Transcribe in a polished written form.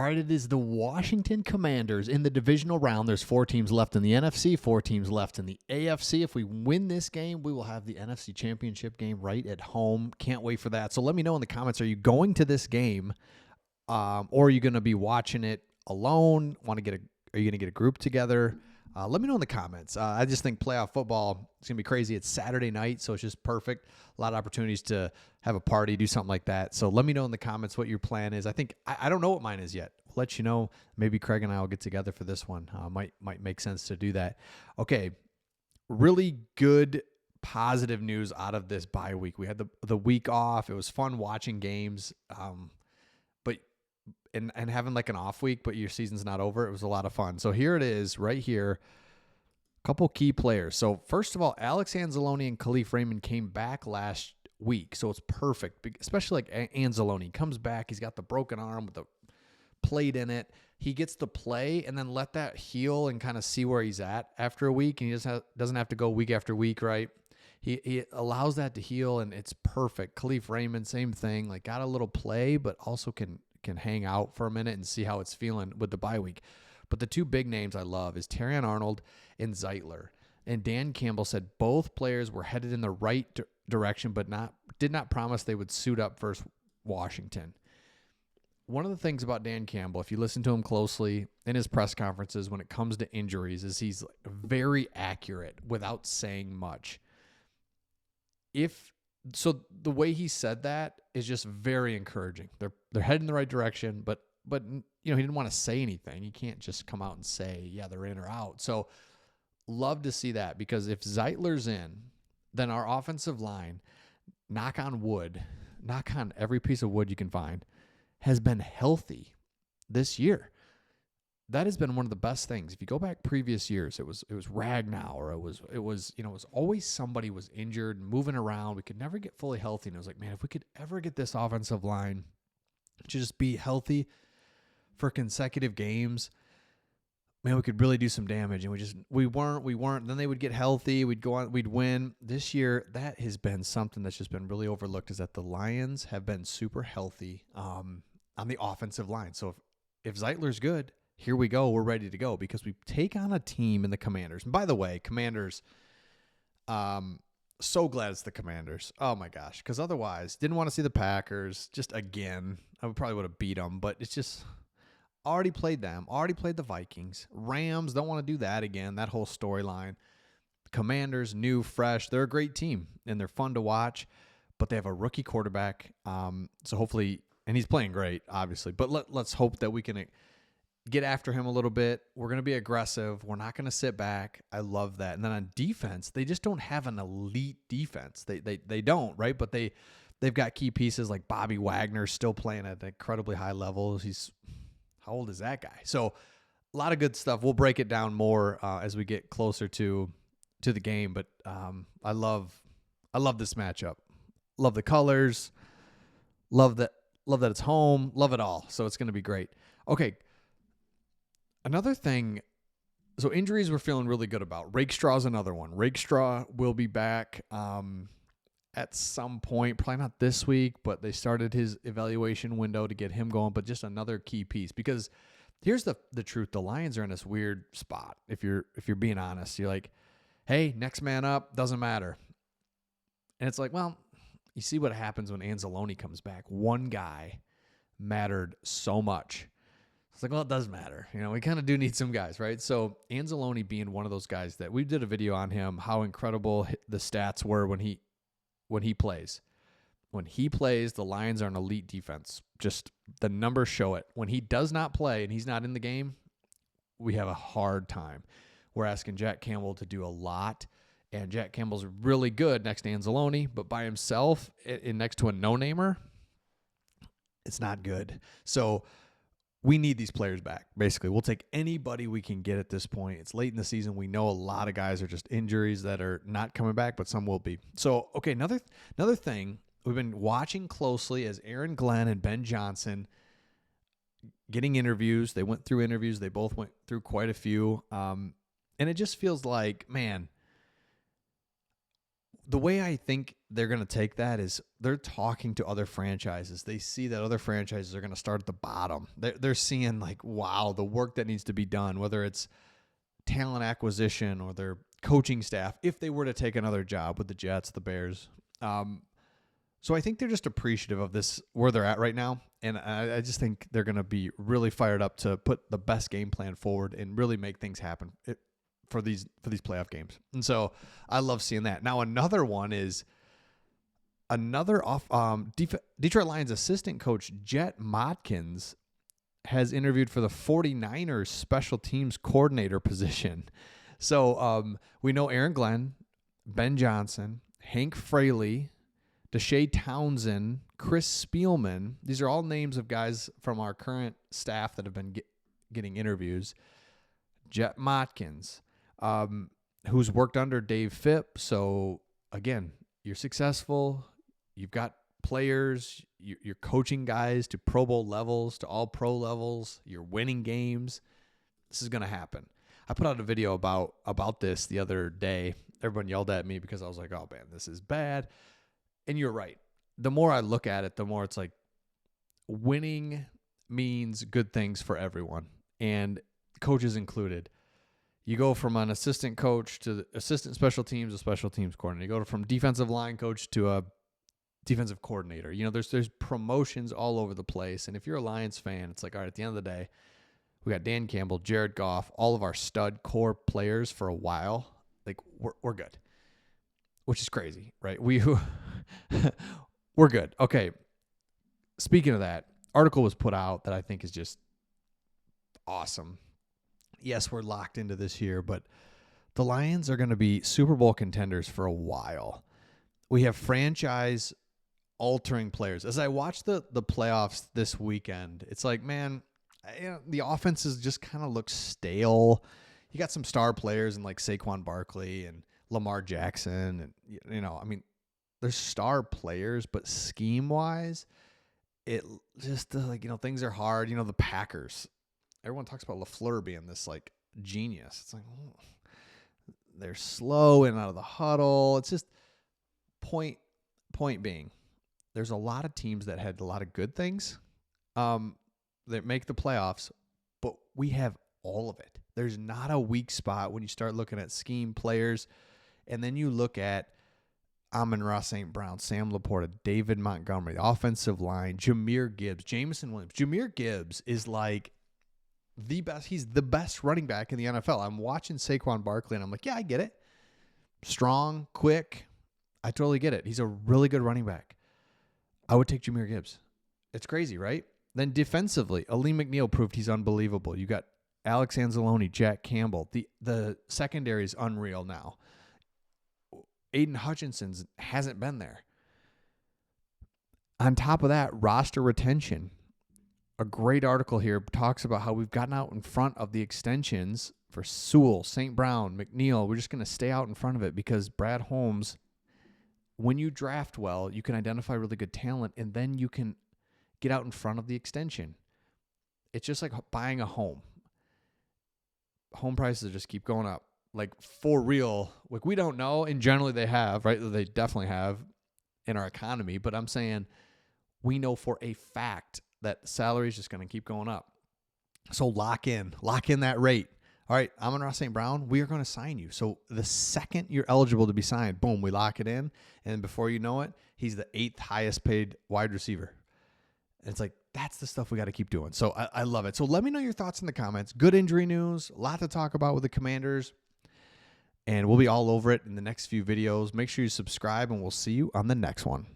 All right, it is the Washington Commanders in the divisional round. There's 4 teams left in the NFC, 4 teams left in the AFC. If we win this game, we will have the NFC Championship game right at home. Can't wait for that. So let me know in the comments, are you going to this game or are you going to be watching it alone? Are you going to get a group together? Let me know in the comments. I just think playoff football is going to be crazy. It's Saturday night, so it's just perfect. A lot of opportunities to have a party, do something like that. So let me know in the comments what your plan is. I don't know what mine is yet. I'll let you know. Maybe Craig and I will get together for this one. Might make sense to do that. Okay, really good positive news out of this bye week. We had the week off. It was fun watching games, but having like an off week, but your season's not over. It was a lot of fun. So here it is right here. A couple key players. So first of all, Alex Anzalone and Khalif Raymond came back last week. So it's perfect, especially like Anzalone comes back. He's got the broken arm with the plate in it. He gets to play and then let that heal and kind of see where he's at after a week. And he doesn't have to go week after week, right? He allows that to heal, and it's perfect. Khalif Raymond, same thing. Like got a little play, but also can hang out for a minute and see how it's feeling with the bye week. But the 2 big names I love is Terrion Arnold and Zeitler. And Dan Campbell said both players were headed in the right direction, but did not promise they would suit up versus Washington. One of the things about Dan Campbell, if you listen to him closely in his press conferences when it comes to injuries, is he's very accurate without saying much. So the way he said that is just very encouraging. They're heading in the right direction, but he didn't want to say anything. You can't just come out and say, yeah, they're in or out. So love to see that, because if Zeitler's in, then our offensive line, knock on every piece of wood you can find, has been healthy this year. That has been one of the best things. If you go back previous years, it was Ragnow, or it was always somebody was injured and moving around. We could never get fully healthy. And it was like, man, if we could ever get this offensive line to just be healthy for consecutive games, man, we could really do some damage. And we weren't. Then they would get healthy. We'd go on, we'd win. This year, that has been something that's just been really overlooked, is that the Lions have been super healthy on the offensive line. So if Zeitler's good, here we go. We're ready to go, because we take on a team in the Commanders. And by the way, Commanders, so glad it's the Commanders. Oh my gosh. Because otherwise, didn't want to see the Packers just again. I probably would have beat them, but it's just already played them, already played the Vikings. Rams, don't want to do that again. That whole storyline. Commanders, new, fresh. They're a great team and they're fun to watch, but they have a rookie quarterback. So hopefully, and he's playing great, obviously, but let's hope that we can get after him a little bit. We're going to be aggressive. We're not going to sit back. I love that. And then on defense, they just don't have an elite defense. They don't, right? But they've got key pieces like Bobby Wagner still playing at an incredibly high level. How old is that guy? So a lot of good stuff. We'll break it down more as we get closer to the game. But I love this matchup. Love the colors. Love that it's home. Love it all. So it's going to be great. Okay. Another thing, so injuries we're feeling really good about. Rakestraw's another one. Rakestraw will be back at some point, probably not this week, but they started his evaluation window to get him going, but just another key piece. Because here's the truth. The Lions are in this weird spot. If you're being honest, you're like, hey, next man up, doesn't matter. And it's like, well, you see what happens when Anzalone comes back. One guy mattered so much. It's like, well, it does matter. We kind of do need some guys, right? So Anzalone being one of those guys that we did a video on him, how incredible the stats were when he plays. When he plays, the Lions are an elite defense. Just the numbers show it. When he does not play and he's not in the game, we have a hard time. We're asking Jack Campbell to do a lot, and Jack Campbell's really good next to Anzalone, but by himself and next to a no-namer, it's not good. So we need these players back, basically. We'll take anybody we can get at this point. It's late in the season. We know a lot of guys are just injuries that are not coming back, but some will be. So, okay, another thing, we've been watching closely as Aaron Glenn and Ben Johnson getting interviews. They went through interviews. They both went through quite a few. And it just feels like, man, the way I think they're going to take that is they're talking to other franchises. They see that other franchises are going to start at the bottom. They're seeing like, wow, the work that needs to be done, whether it's talent acquisition or their coaching staff, if they were to take another job with the Jets, the Bears. So I think they're just appreciative of this, where they're at right now. And I just think they're going to be really fired up to put the best game plan forward and really make things happen for these playoff games. And so I love seeing that. Now, another one is Detroit Lions assistant coach Jet Motkins has interviewed for the 49ers special teams coordinator position. So we know Aaron Glenn, Ben Johnson, Hank Fraley, Deshae Townsend, Chris Spielman. These are all names of guys from our current staff that have been getting interviews. Jet Motkins, who's worked under Dave Phipp. So, again, you're successful. You've got players. You're coaching guys to Pro Bowl levels, to all pro levels. You're winning games. This is going to happen. I put out a video about this the other day. Everyone yelled at me because I was like, oh, man, this is bad. And you're right. The more I look at it, the more it's like winning means good things for everyone, and coaches included. You go from an assistant coach to the assistant special teams, a special teams coordinator. You go from defensive line coach to a defensive coordinator. You know, there's promotions all over the place. And if you're a Lions fan, it's like, all right, at the end of the day, we got Dan Campbell, Jared Goff, all of our stud core players for a while. Like, we're good, which is crazy, right? We're good. Okay. Speaking of that, article was put out that I think is just awesome. Yes, we're locked into this year, but the Lions are going to be Super Bowl contenders for a while. We have franchise-altering players. As I watch the playoffs this weekend, it's like, man, the offenses just kind of look stale. You got some star players in like Saquon Barkley and Lamar Jackson, and I mean, there's star players, but scheme-wise, it just things are hard. The Packers. Everyone talks about LaFleur being this like genius. It's like they're slow in and out of the huddle. It's just point being, there's a lot of teams that had a lot of good things that make the playoffs, but we have all of it. There's not a weak spot when you start looking at scheme players, and then you look at Amon-Ra St. Brown, Sam Laporta, David Montgomery, the offensive line, Jahmyr Gibbs, Jameson Williams. Jahmyr Gibbs is like the best. He's the best running back in the NFL. I'm watching Saquon Barkley, and I'm like, yeah, I get it. Strong, quick. I totally get it. He's a really good running back. I would take Jahmyr Gibbs. It's crazy, right? Then defensively, Aleem McNeil proved he's unbelievable. You got Alex Anzalone, Jack Campbell. The secondary is unreal now. Aiden Hutchinson hasn't been there. On top of that, roster retention. A great article here talks about how we've gotten out in front of the extensions for Sewell, St. Brown, McNeil. We're just going to stay out in front of it because Brad Holmes, when you draft well, you can identify really good talent, and then you can get out in front of the extension. It's just like buying a home. Home prices just keep going up. Like, for real, like, we don't know, and generally they have, right? They definitely have in our economy, but I'm saying we know for a fact that salary is just going to keep going up. So lock in that rate. All right, Amon-Ra St. Brown, we are going to sign you. So the second you're eligible to be signed, boom, we lock it in, and before you know it, he's the 8th highest paid wide receiver. And it's like, that's the stuff we got to keep doing. So I love it. So let me know your thoughts in the comments. Good injury news, a lot to talk about with the Commanders. And we'll be all over it in the next few videos. Make sure you subscribe, and we'll see you on the next one.